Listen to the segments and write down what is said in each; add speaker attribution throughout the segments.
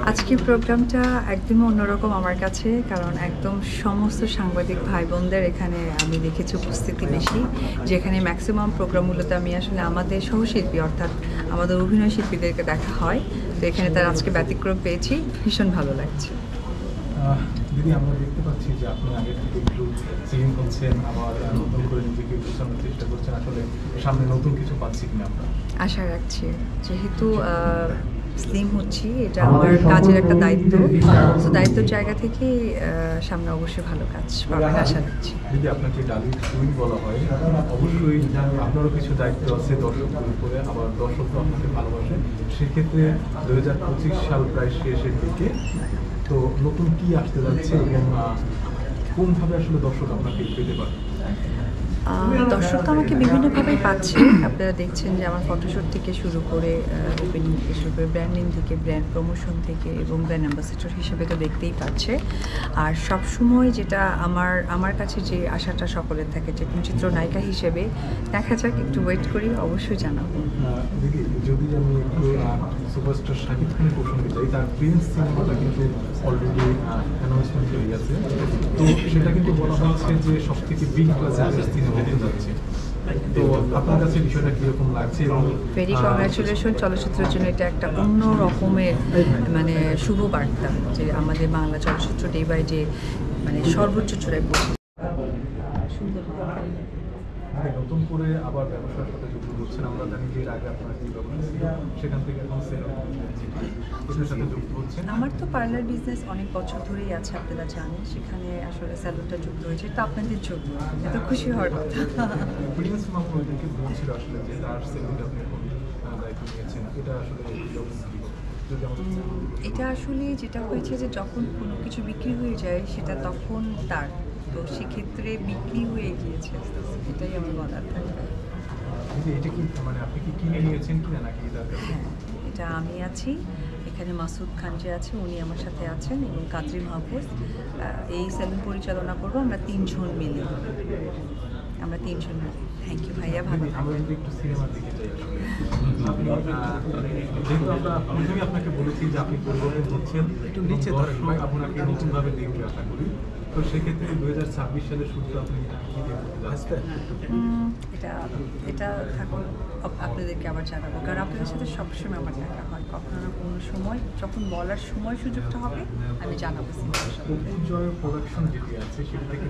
Speaker 1: আজকের প্রোগ্রামটা একদমই অন্যরকম আমার কাছে, কারণ একদম সমস্ত সাংবাদিক ভাই বোনদের এখানে আমি দেখেছি উপস্থিতি বেশি, যেখানে ম্যাক্সিমাম প্রোগ্রামগুলোতে আমি আসলে আমাদের সহশিল্পী অর্থাৎ আমাদের অভিনয় শিল্পীদেরকে দেখা হয়। তো এখানে তার আজকে ব্যতিক্রম পেয়েছি, ভীষণ ভালো লাগছে।
Speaker 2: দিদি, আমরা দেখতে পাচ্ছি যে আপনি আগে থেকে একটু সিলিং করছেন, আবার নতুন করে নিজেকে গুছানোর চেষ্টা করছেন। আসলে সামনে নতুন কিছু পাচ্ছি কিনা আমরা
Speaker 1: আশা রাখছি, যেহেতু স্লিম হচ্ছি, এটা আমার কাজের একটা দায়িত্ব। তো দায়িত্বের জায়গা থেকে সামনে অবশ্যই ভালো কাজ পাবেন আশা রাখছি।
Speaker 2: দিদি, আপনাকে ডালির কুইন বলা হয়, অবশ্যই আপনারও কিছু দায়িত্ব আছে দর্শকদের উপরে, আবার দর্শক তো আপনাকে ভালোবাসে। সেক্ষেত্রে 2025 সাল প্রায় শেষের দিকে, তো নতুন কি আসতে যাচ্ছে এবং কোনভাবে আসলে দর্শক আপনাকে পেতে পারে?
Speaker 1: দর্শক তো আমাকে বিভিন্নভাবেই পাচ্ছে। আপনারা দেখছেন যে আমার ফটোশ্যুট থেকে শুরু করে ওপেনিং থেকে শুরু করে ব্র্যান্ডিং থেকে, ব্র্যান্ড প্রমোশন থেকে এবং ব্র্যান্ড অ্যাম্বাসেডর হিসেবে তো দেখতেই পাচ্ছে। আর সবসময় যেটা আমার কাছে যে আশাটা সকলের থাকে যে কোন চিত্রনায়িকা হিসেবে, দেখা যাক, একটু ওয়েট করি, অবশ্যই জানাবো।
Speaker 2: দিদি, যদি আমি একটু সুপারস্টার শাকিব খানের প্রসঙ্গে যাই, তার প্রিন্স সিনেমাটা কিন্তু অলরেডি অ্যানাউন্সমেন্ট হয়ে গেছে। তো সেটা কিন্তু বলা হচ্ছে যে সব থেকে বিগ বাজেটের সিনেমা হতে যাচ্ছে। তো আপনার কাছে বিষয়টা কিরকম লাগছে? এবং
Speaker 1: ভেরি কংগ্রাচুলেশন, চলচ্চিত্রের জন্য এটা একটা অন্য রকমের মানে শুভ বার্তা যে আমাদের বাংলা চলচ্চিত্র ডে বাই ডে মানে সর্বোচ্চ চূড়ায় পৌঁছে। সুন্দর
Speaker 2: নতুন করে আবার ব্যবসার সাথে যুক্ত করছেন। আমরা জানি যে এর আগে আপনার যে ব্যবসা ছিল সেখান থেকে এখন সেলুনের সাথে যুক্ত হচ্ছেন।
Speaker 1: আমার তো পার্লার বিজনেস অনেক বছর ধরেই আছে, আপনারা জানেন। সেখানে আসলে স্যালুনটা যুক্ত হয়েছে, এটা আপনাদের জন্য এত খুশি হওয়ার কথা।
Speaker 2: প্রিন্স মামুনকে বলছিল আসলে যে তার সেলুনটা আপনি এখন দায়িত্ব নিয়েছেন, এটা আসলে
Speaker 1: এটা আসলে যেটা হয়েছে যে যখন কোনো কিছু বিক্রি হয়ে যায় সেটা তখন তার, তো সেক্ষেত্রে বিক্রি হয়ে গিয়েছে, এটাই আমার বলার থাকে।
Speaker 2: এটা কি মানে আপনি কি কিনে নিয়েছেন কিনা নাকি?
Speaker 1: হ্যাঁ, এটা আমি আছি এখানে, মাসুদ খান যে আছে উনি আমার সাথে আছেন এবং কাদরি মাহফুজ। এই সেলুন পরিচালনা করবো আমরা তিনজন মিলে। থ্যাংক ইউ ভাইয়া, ভালো।
Speaker 2: আমরা যদি একটু সিনেমার দিকে যাই, আসলে যেহেতু আমরা প্রথমে আপনাকে বলেছি যে আপনি পরিবর্তন হচ্ছেন, একটু নিচে ধরেন, আপনাকে নতুনভাবে দেখবে আশা করি। তো সেক্ষেত্রে 2026 সালের শুরুতে আপনি
Speaker 1: এটা থাকুন, আপনাদেরকে আবার জানাবো, কারণ আপনাদের সাথে সবসময় আমার দেখা হয়। কখনো না কোনো সময় যখন বলার সময় সুযোগটা হবে আমি জানাবো।
Speaker 2: প্রোডাকশন যেটি আছে সেটা থেকে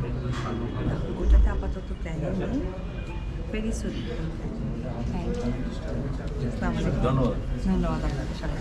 Speaker 1: ওটাতে আপাতত প্ল্যানিং নেই, ভেরি সুন। থ্যাংক ইউ, ধন্যবাদ আপনাদের সবাই।